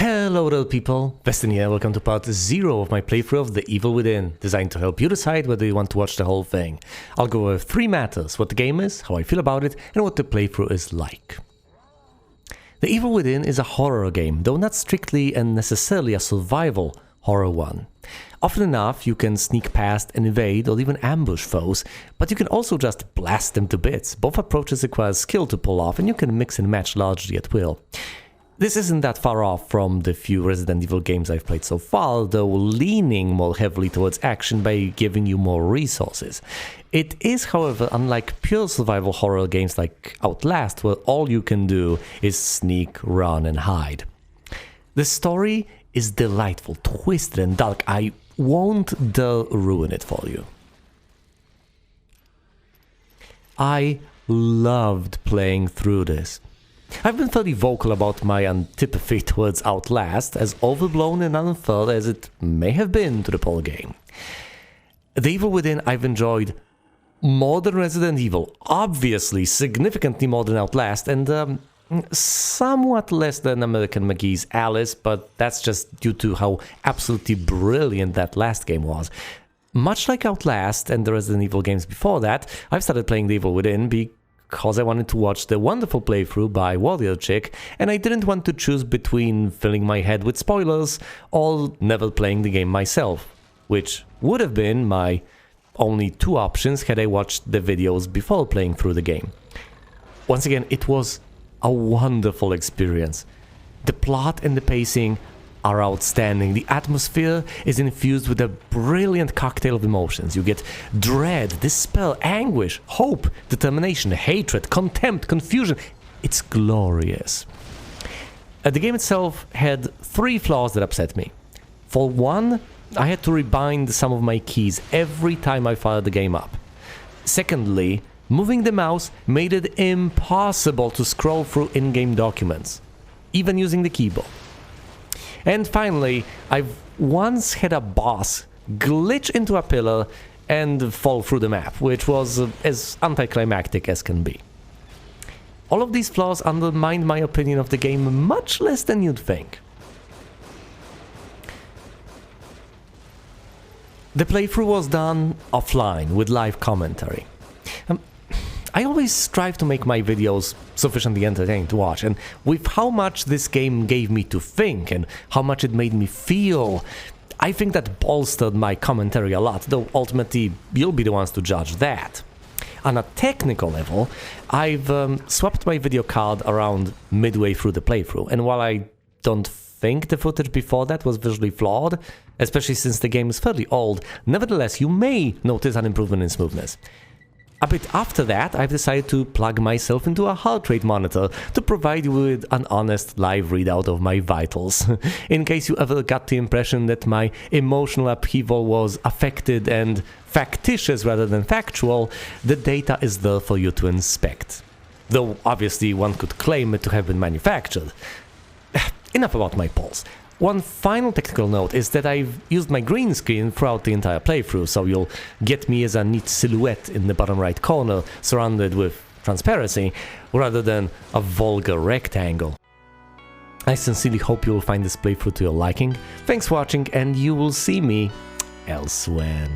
Hello little people, Weston here, welcome to part 0 of my playthrough of The Evil Within, designed to help you decide whether you want to watch the whole thing. I'll go over 3 matters: what the game is, how I feel about it, and what the playthrough is like. The Evil Within is a horror game, though not strictly and necessarily a survival horror one. Often enough, you can sneak past and evade or even ambush foes, but you can also just blast them to bits. Both approaches require skill to pull off, and you can mix and match largely at will. This isn't that far off from the few Resident Evil games I've played so far, though leaning more heavily towards action by giving you more resources. It is, however, unlike pure survival horror games like Outlast, where all you can do is sneak, run and hide. The story is delightful, twisted and dark. I won't dare ruin it for you. I loved playing through this. I've been fairly vocal about my antipathy towards Outlast, as overblown and unfair as it may have been to the poor game. The Evil Within I've enjoyed more than Resident Evil, obviously significantly more than Outlast, and somewhat less than American McGee's Alice, but that's just due to how absolutely brilliant that last game was. Much like Outlast and the Resident Evil games before that, I've started playing The Evil Within because I wanted to watch the wonderful playthrough by Warrior Chick, and I didn't want to choose between filling my head with spoilers or never playing the game myself, which would have been my only 2 options had I watched the videos before playing through the game. Once again, it was a wonderful experience. The plot and the pacing are outstanding. The atmosphere is infused with a brilliant cocktail of emotions. You get dread, despair, anguish, hope, determination, hatred, contempt, confusion. It's glorious. The game itself had 3 flaws that upset me. For one, I had to rebind some of my keys every time I fired the game up. Secondly, moving the mouse made it impossible to scroll through in-game documents, even using the keyboard. And finally, I've once had a boss glitch into a pillar and fall through the map, which was as anticlimactic as can be. All of these flaws undermined my opinion of the game much less than you'd think. The playthrough was done offline with live commentary. I always strive to make my videos sufficiently entertaining to watch, and with how much this game gave me to think and how much it made me feel, I think that bolstered my commentary a lot, though ultimately you'll be the ones to judge that. On a technical level, I've swapped my video card around midway through the playthrough, and while I don't think the footage before that was visually flawed, especially since the game is fairly old, nevertheless you may notice an improvement in smoothness. A bit after that, I've decided to plug myself into a heart rate monitor to provide you with an honest live readout of my vitals. In case you ever got the impression that my emotional upheaval was affected and factitious rather than factual, the data is there for you to inspect. Though obviously one could claim it to have been manufactured. Enough about my pulse. One final technical note is that I've used my green screen throughout the entire playthrough, so you'll get me as a neat silhouette in the bottom right corner, surrounded with transparency, rather than a vulgar rectangle. I sincerely hope you will find this playthrough to your liking. Thanks for watching, and you will see me elsewhere.